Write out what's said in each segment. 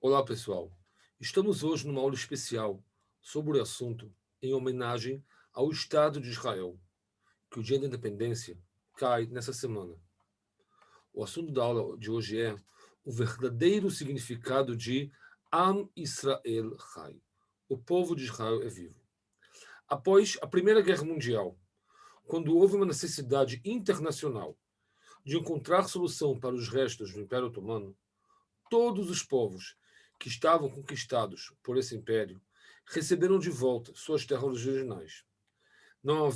Olá, pessoal. Estamos hoje numa aula especial sobre o assunto em homenagem ao Estado de Israel, que o Dia da Independência cai nessa semana. O assunto da aula de hoje é o verdadeiro significado de Am Israel Chai. O povo de Israel é vivo. Após a Primeira Guerra Mundial, quando houve uma necessidade internacional de encontrar solução para os restos do Império Otomano, todos os povos que estavam conquistados por esse império receberam de volta suas terras originais. Não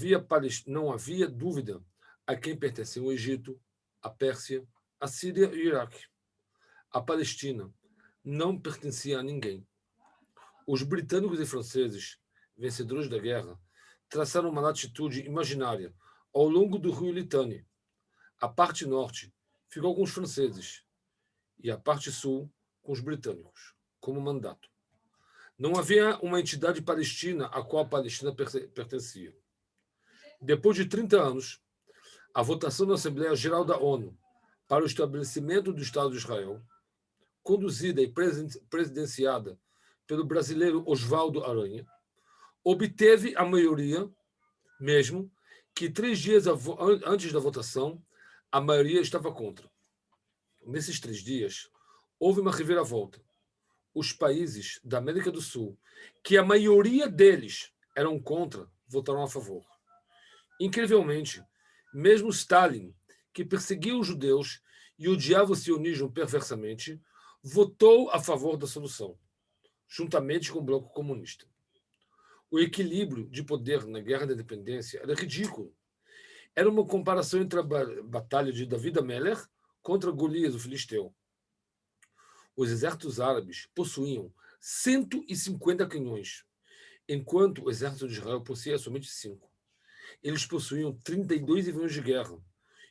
havia dúvida a quem pertenciam o Egito, a Pérsia, a Síria e o Iraque. A Palestina não pertencia a ninguém. Os britânicos e franceses, vencedores da guerra, traçaram uma latitude imaginária ao longo do rio Litani. A parte norte ficou com os franceses e a parte sul com os britânicos, como mandato. Não havia uma entidade palestina a qual a Palestina pertencia. Depois de 30 anos, a votação na Assembleia Geral da ONU para o estabelecimento do Estado de Israel, conduzida e presidenciada pelo brasileiro Oswaldo Aranha, obteve a maioria, mesmo que 3 dias antes da votação, a maioria estava contra. Nesses 3 dias, houve uma reviravolta. Os países da América do Sul, que a maioria deles eram contra, votaram a favor. Incrivelmente, mesmo Stalin, que perseguia os judeus e odiava o sionismo perversamente, votou a favor da solução, juntamente com o bloco comunista. O equilíbrio de poder na Guerra da Independência era ridículo. Era uma comparação entre a batalha de David Ameller contra Golias, o filisteu. Os exércitos árabes possuíam 150 canhões, enquanto o exército de Israel possuía somente 5. Eles possuíam 32 aviões de guerra,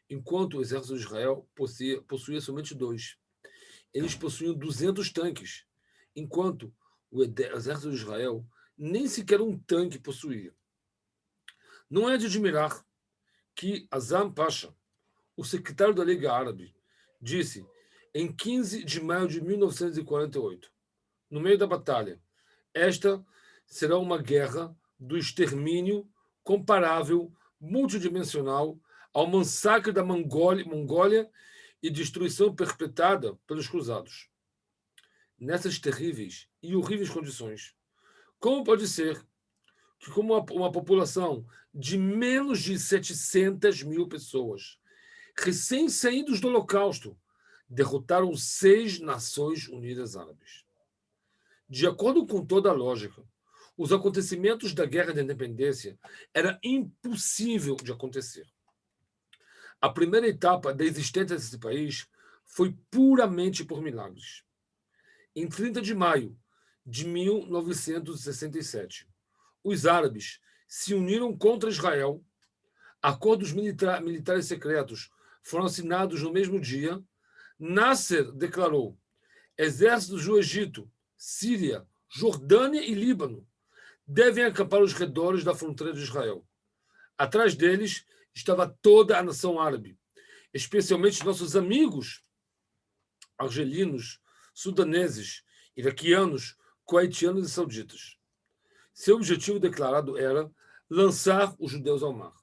enquanto o exército de Israel possuía somente 2. Eles possuíam 200 tanques, enquanto o exército de Israel nem sequer um tanque possuía. Não é de admirar que Azam Pasha, o secretário da Liga Árabe, disse em 15 de maio de 1948, no meio da batalha, esta será uma guerra do extermínio comparável, multidimensional, ao massacre da Mongólia e destruição perpetrada pelos cruzados. Nessas terríveis e horríveis condições, como pode ser que, como uma população de menos de 700 mil pessoas, recém-saídos do Holocausto, derrotaram 6 Nações Unidas Árabes? De acordo com toda a lógica, os acontecimentos da Guerra da Independência era impossível de acontecer. A primeira etapa da existência desse país foi puramente por milagres. Em 30 de maio de 1967, os árabes se uniram contra Israel. Acordos militares secretos foram assinados no mesmo dia. Nasser declarou: exércitos do Egito, Síria, Jordânia e Líbano devem acampar aos redores da fronteira de Israel. Atrás deles estava toda a nação árabe, especialmente nossos amigos argelinos, sudaneses, iraquianos, coitianos e sauditas. Seu objetivo declarado era lançar os judeus ao mar.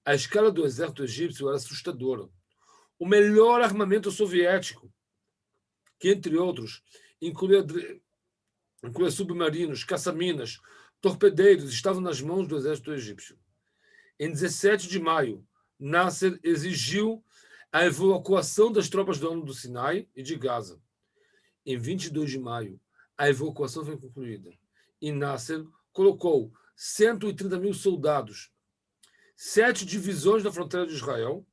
A escala do exército egípcio era assustadora. O melhor armamento soviético, que, entre outros, incluía submarinos, caça-minas, torpedeiros, estavam nas mãos do exército egípcio. Em 17 de maio, Nasser exigiu a evacuação das tropas da ONU do Sinai e de Gaza. Em 22 de maio, a evacuação foi concluída e Nasser colocou 130 mil soldados, 7 divisões na fronteira de Israel.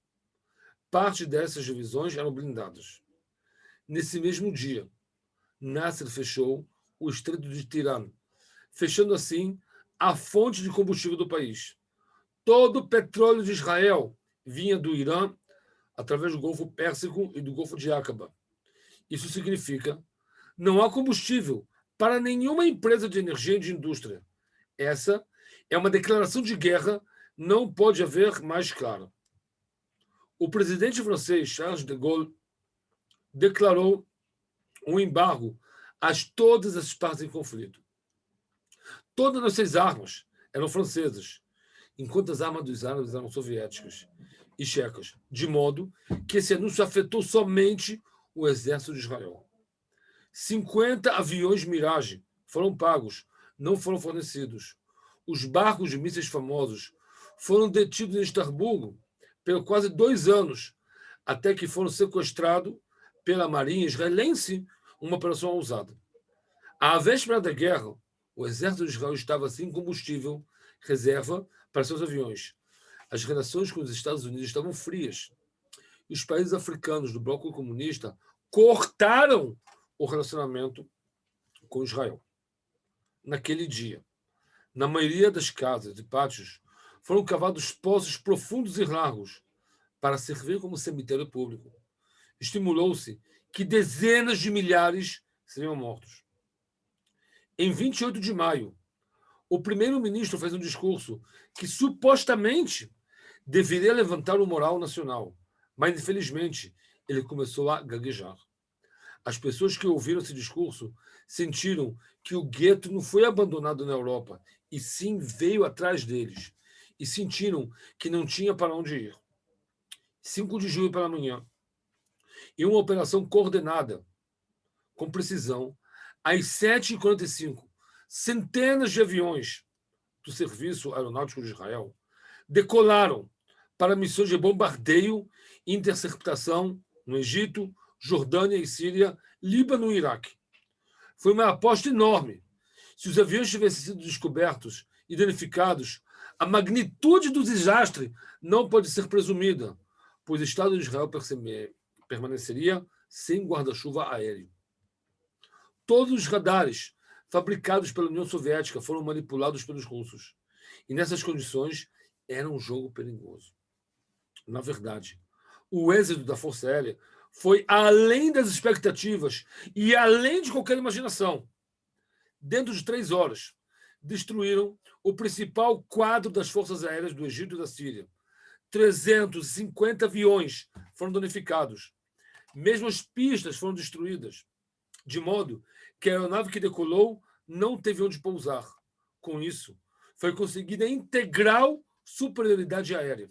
Parte dessas divisões eram blindadas. Nesse mesmo dia, Nasser fechou o Estreito de Tirana, fechando assim a fonte de combustível do país. Todo o petróleo de Israel vinha do Irã através do Golfo Pérsico e do Golfo de Aqaba. Isso significa não há combustível para nenhuma empresa de energia e de indústria. Essa é uma declaração de guerra, não pode haver mais clara. O presidente francês Charles de Gaulle declarou um embargo todas as partes em conflito. Todas as 6 armas eram francesas, enquanto as armas dos árabes eram soviéticas e checas, de modo que esse anúncio afetou somente o exército de Israel. 50 aviões Mirage foram pagos, não foram fornecidos. Os barcos de mísseis famosos foram detidos em Estrasburgo por quase 2 anos, até que foram sequestrados pela Marinha israelense, uma operação ousada. À véspera da guerra, o exército de Israel estava sem combustível reserva para seus aviões. As relações com os Estados Unidos estavam frias. E os países africanos do bloco comunista cortaram o relacionamento com Israel. Naquele dia, na maioria das casas e pátios, foram cavados poços profundos e largos para servir como cemitério público. Estimulou-se que dezenas de milhares seriam mortos. Em 28 de maio, o primeiro-ministro fez um discurso que supostamente deveria levantar o moral nacional, mas infelizmente ele começou a gaguejar. As pessoas que ouviram esse discurso sentiram que o gueto não foi abandonado na Europa, e sim veio atrás deles, e sentiram que não tinha para onde ir. 5 de julho pela manhã, em uma operação coordenada, com precisão, às 7h45, centenas de aviões do Serviço Aeronáutico de Israel decolaram para missões de bombardeio e interceptação no Egito, Jordânia e Síria, Líbano e Iraque. Foi uma aposta enorme. Se os aviões tivessem sido descobertos e danificados, a magnitude do desastre não pode ser presumida, pois o Estado de Israel permaneceria sem guarda-chuva aéreo. Todos os radares fabricados pela União Soviética foram manipulados pelos russos. E nessas condições, era um jogo perigoso. Na verdade, o êxito da Força Aérea foi além das expectativas e além de qualquer imaginação. Dentro de 3 horas, destruíram o principal quadro das forças aéreas do Egito e da Síria. 350 aviões foram danificados. Mesmo as pistas foram destruídas, de modo que a aeronave que decolou não teve onde pousar. Com isso, foi conseguida a integral superioridade aérea.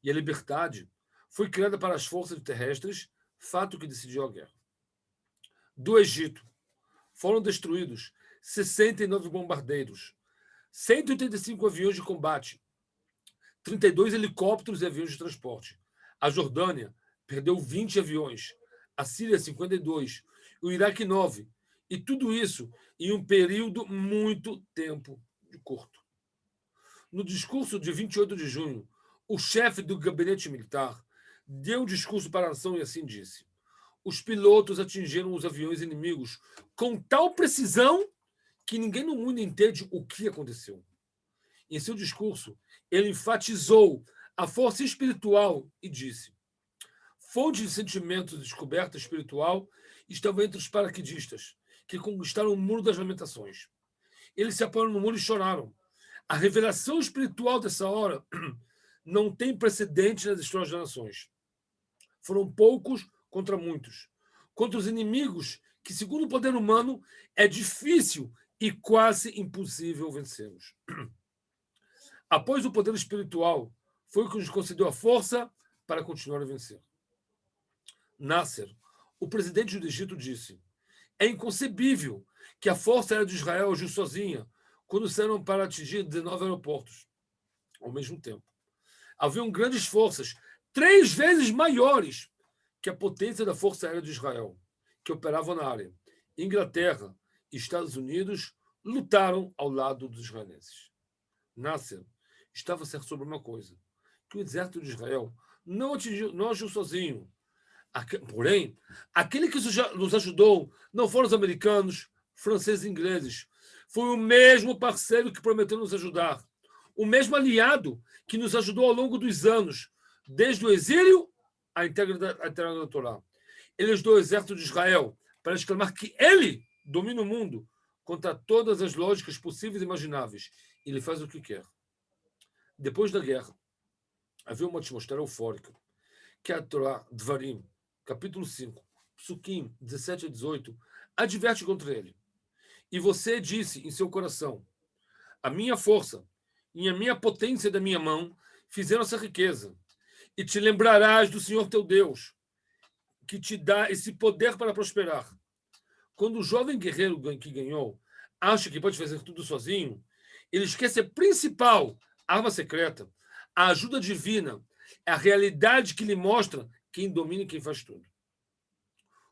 E a liberdade foi criada para as forças terrestres, fato que decidiu a guerra. Do Egito, foram destruídos 69 bombardeiros, 185 aviões de combate, 32 helicópteros e aviões de transporte. A Jordânia perdeu 20 aviões, a Síria 52, o Iraque 9, e tudo isso em um período muito tempo curto. No discurso de 28 de junho, o chefe do gabinete militar deu um discurso para a nação e assim disse: os pilotos atingiram os aviões inimigos com tal precisão que ninguém no mundo entende o que aconteceu. Em seu discurso, ele enfatizou a força espiritual e disse: fonte de sentimentos de descoberta espiritual estava entre os paraquedistas, que conquistaram o Muro das Lamentações. Eles se apoiaram no muro e choraram. A revelação espiritual dessa hora não tem precedente nas histórias das nações. Foram poucos contra muitos. Contra os inimigos que, segundo o poder humano, é difícil e quase impossível vencermos. Após o poder espiritual, foi o que nos concedeu a força para continuar a vencer. Nasser, o presidente do Egito, disse: é inconcebível que a Força Aérea de Israel agiu sozinha quando saíram para atingir 19 aeroportos ao mesmo tempo. Haviam grandes forças, 3 vezes maiores que a potência da Força Aérea de Israel, que operavam na área. Inglaterra e Estados Unidos lutaram ao lado dos israelenses. Nasser estava certo sobre uma coisa: que o exército de Israel não agiu sozinho. Porém, aquele que nos ajudou não foram os americanos, franceses e ingleses. Foi o mesmo parceiro que prometeu nos ajudar. O mesmo aliado que nos ajudou ao longo dos anos, desde o exílio à entrega da Torá. Ele ajudou o exército de Israel para exclamar que ele domina o mundo contra todas as lógicas possíveis e imagináveis. Ele faz o que quer. Depois da guerra, havia uma atmosfera eufórica, que é a Torá Dvarim, capítulo 5, Psukim 17 a 18, adverte contra ele. E você disse em seu coração: a minha força e a minha potência da minha mão fizeram essa riqueza. E te lembrarás do Senhor teu Deus, que te dá esse poder para prosperar. Quando o jovem guerreiro que ganhou acha que pode fazer tudo sozinho, ele esquece a principal arma secreta, a ajuda divina, a realidade que lhe mostra quem domina e quem faz tudo.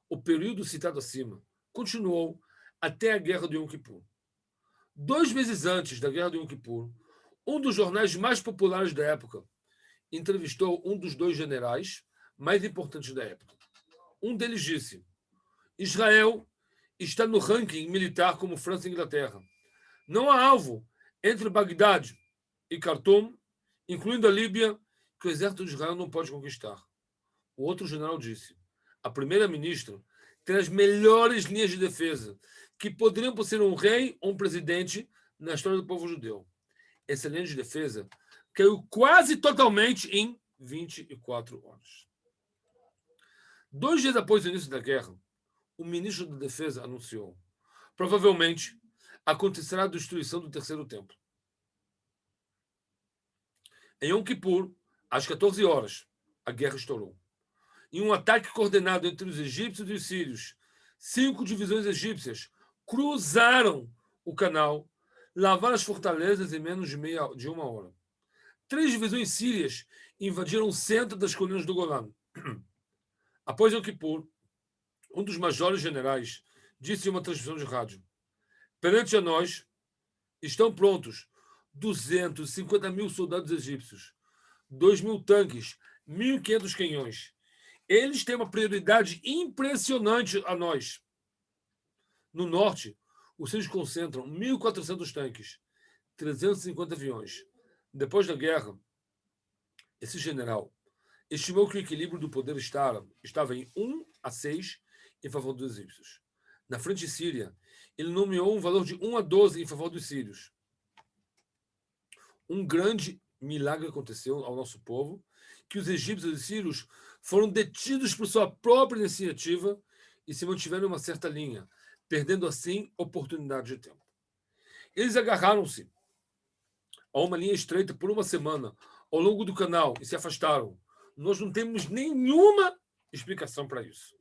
O período citado acima continuou até a Guerra de Yom Kippur. 2 meses antes da Guerra de Yom Kippur, um dos jornais mais populares da época entrevistou um dos 2 generais mais importantes da época. Um deles disse: Israel está no ranking militar como França e Inglaterra. Não há alvo entre Bagdade e Khartoum, incluindo a Líbia, que o exército de Israel não pode conquistar. O outro general disse: a primeira-ministra tem as melhores linhas de defesa, que poderiam ser um rei ou um presidente na história do povo judeu. Essa linha de defesa caiu quase totalmente em 24 horas. 2 dias após o início da guerra, o ministro da Defesa anunciou: provavelmente acontecerá a destruição do terceiro templo. Em Yom Kippur, às 14 horas, a guerra estourou. Em um ataque coordenado entre os egípcios e os sírios, 5 divisões egípcias cruzaram o canal, lavaram as fortalezas em menos de uma hora. 3 divisões sírias invadiram o centro das colinas do Golã. Após Yom Kippur, um dos majores generais disse em uma transmissão de rádio: perante a nós estão prontos 250 mil soldados egípcios, 2.000 tanques, 1.500 canhões. Eles têm uma prioridade impressionante a nós. No norte, os sírios concentram 1.400 tanques, 350 aviões. Depois da guerra, esse general estimou que o equilíbrio do poder estava em 1-6 em favor dos egípcios. Na frente síria, ele nomeou um valor de 1-12 em favor dos sírios. Um grande milagre aconteceu ao nosso povo, que os egípcios e sírios foram detidos por sua própria iniciativa e se mantiveram em uma certa linha, perdendo assim oportunidade de tempo. Eles agarraram-se a uma linha estreita por uma semana ao longo do canal e se afastaram. Nós não temos nenhuma explicação para isso.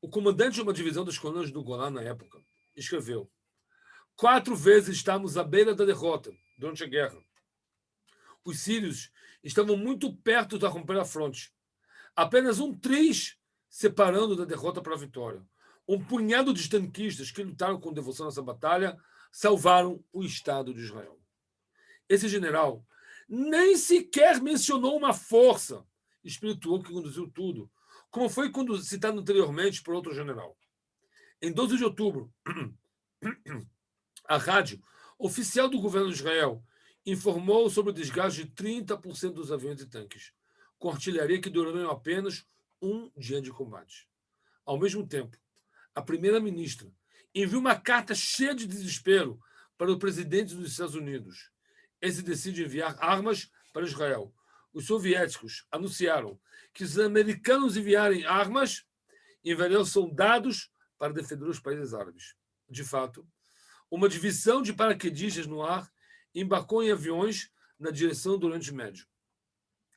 O comandante de uma divisão das colinas do Golã, na época, escreveu: 4 vezes estávamos à beira da derrota durante a guerra. Os sírios estavam muito perto de romper a fronte. Apenas um triz separando da derrota para a vitória. Um punhado de tanquistas que lutaram com devoção nessa batalha salvaram o Estado de Israel. Esse general nem sequer mencionou uma força espiritual que conduziu tudo, como foi citado anteriormente por outro general. Em 12 de outubro, a rádio oficial do governo de Israel informou sobre o desgaste de 30% dos aviões e tanques, com artilharia que duraram apenas um dia de combate. Ao mesmo tempo, a primeira-ministra enviou uma carta cheia de desespero para o presidente dos Estados Unidos. Esse decide enviar armas para Israel. Os soviéticos anunciaram que se os americanos enviarem armas, enviariam soldados para defender os países árabes. De fato, uma divisão de paraquedistas no ar embarcou em aviões na direção do Oriente Médio.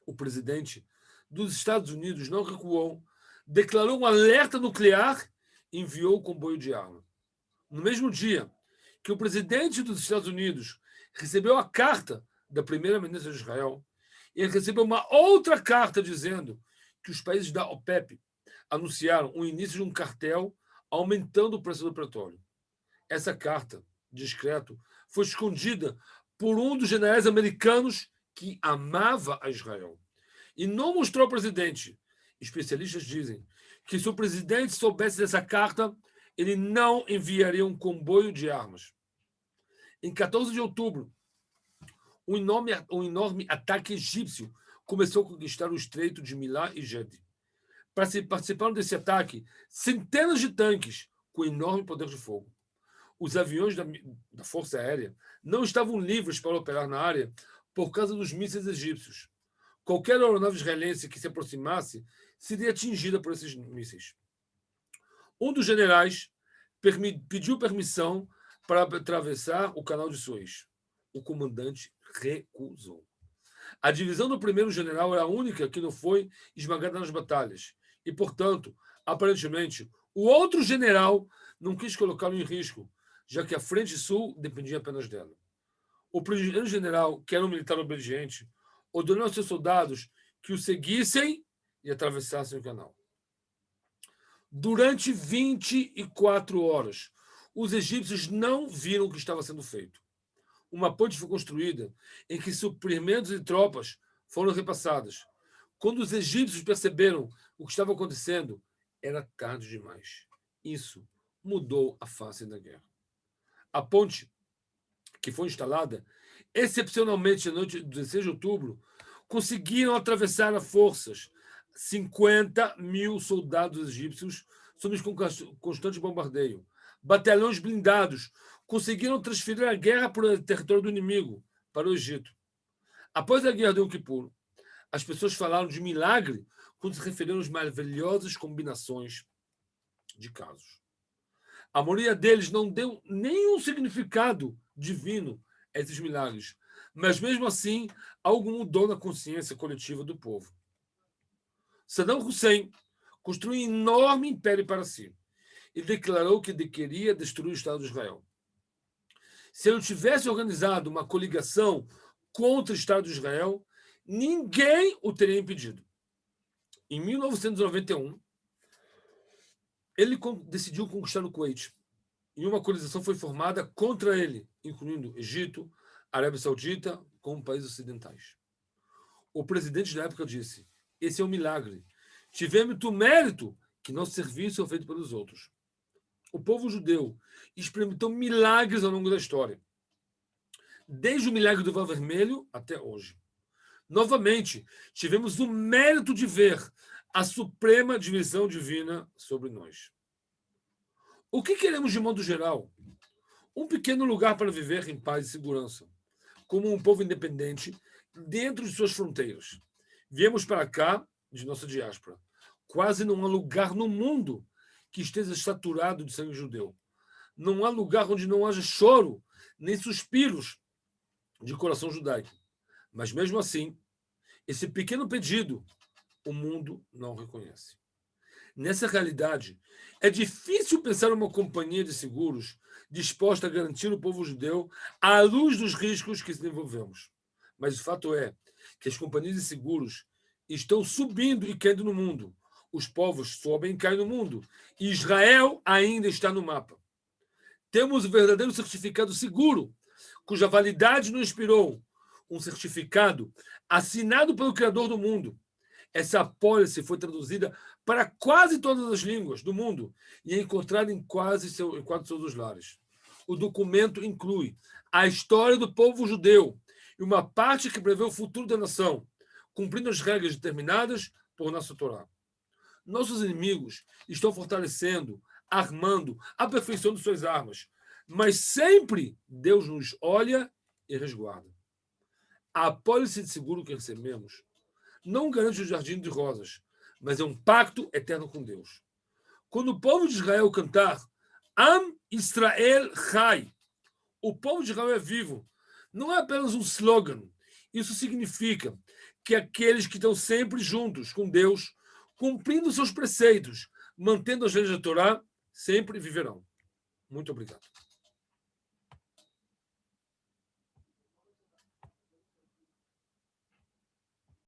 O presidente dos Estados Unidos não recuou, declarou um alerta nuclear e enviou o comboio de arma. No mesmo dia que o presidente dos Estados Unidos recebeu a carta da primeira-ministra de Israel, ele recebeu uma outra carta dizendo que os países da OPEP anunciaram o início de um cartel aumentando o preço do petróleo. Essa carta, discreto, foi escondida por um dos generais americanos que amava a Israel e não mostrou ao presidente. Especialistas dizem que se o presidente soubesse dessa carta, ele não enviaria um comboio de armas. Em 14 de outubro, um enorme ataque egípcio começou a conquistar o estreito de Milá e Gedi. Participaram desse ataque centenas de tanques com enorme poder de fogo. Os aviões da Força Aérea não estavam livres para operar na área por causa dos mísseis egípcios. Qualquer aeronave israelense que se aproximasse seria atingida por esses mísseis. Um dos generais pediu permissão para atravessar o canal de Suez. O comandante recusou. A divisão do primeiro general era a única que não foi esmagada nas batalhas. E, portanto, aparentemente, o outro general não quis colocá-lo em risco, já que a frente sul dependia apenas dela. O primeiro general, que era um militar obediente, ordenou aos seus soldados que o seguissem e atravessassem o canal. Durante 24 horas, os egípcios não viram o que estava sendo feito. Uma ponte foi construída em que suprimentos e tropas foram repassadas. Quando os egípcios perceberam o que estava acontecendo, era tarde demais. Isso mudou a face da guerra. A ponte, que foi instalada excepcionalmente na noite de 16 de outubro, conseguiram atravessar a forças 50.000 soldados egípcios sob constante bombardeio. Batalhões blindados conseguiram transferir a guerra para o território do inimigo, para o Egito. Após a guerra de Yom Kippur, as pessoas falaram de milagre quando se referiram às maravilhosas combinações de casos. A maioria deles não deu nenhum significado divino a esses milagres, mas mesmo assim, algo mudou na consciência coletiva do povo. Saddam Hussein construiu um enorme império para si e declarou que queria destruir o Estado de Israel. Se ele tivesse organizado uma coligação contra o Estado de Israel, ninguém o teria impedido. Em 1991, ele decidiu conquistar o Kuwait. E uma coalização foi formada contra ele, incluindo Egito, Arábia Saudita, como países ocidentais. O presidente da época disse: esse é um milagre. Tivemos o mérito que nosso serviço é feito pelos outros. O povo judeu experimentou milagres ao longo da história, desde o milagre do véu vermelho até hoje. Novamente, tivemos o mérito de ver a suprema divisão divina sobre nós. O que queremos de modo geral? Um pequeno lugar para viver em paz e segurança, como um povo independente dentro de suas fronteiras. Viemos para cá de nossa diáspora. Quase não há lugar no mundo que esteja saturado de sangue judeu. Não há lugar onde não haja choro, nem suspiros de coração judaico. Mas mesmo assim, esse pequeno pedido, o mundo não reconhece. Nessa realidade, é difícil pensar uma companhia de seguros disposta a garantir o povo judeu à luz dos riscos que desenvolvemos. Mas o fato é que as companhias de seguros estão subindo e caindo no mundo. Os povos sobem e caem no mundo. E Israel ainda está no mapa. Temos o verdadeiro certificado seguro, cuja validade nos inspirou. Um certificado assinado pelo Criador do mundo. Essa apólice foi traduzida para quase todas as línguas do mundo e é encontrada em quase todos os lares. O documento inclui a história do povo judeu e uma parte que prevê o futuro da nação, cumprindo as regras determinadas por nossa Torá. Nossos inimigos estão fortalecendo, armando, aperfeiçoando suas armas, mas sempre Deus nos olha e resguarda. A apólice de seguro que recebemos não garante o jardim de rosas, mas é um pacto eterno com Deus. Quando o povo de Israel cantar Am Israel Chai, o povo de Israel é vivo, não é apenas um slogan. Isso significa que aqueles que estão sempre juntos com Deus, cumprindo seus preceitos, mantendo as leis da Torá, sempre viverão. Muito obrigado.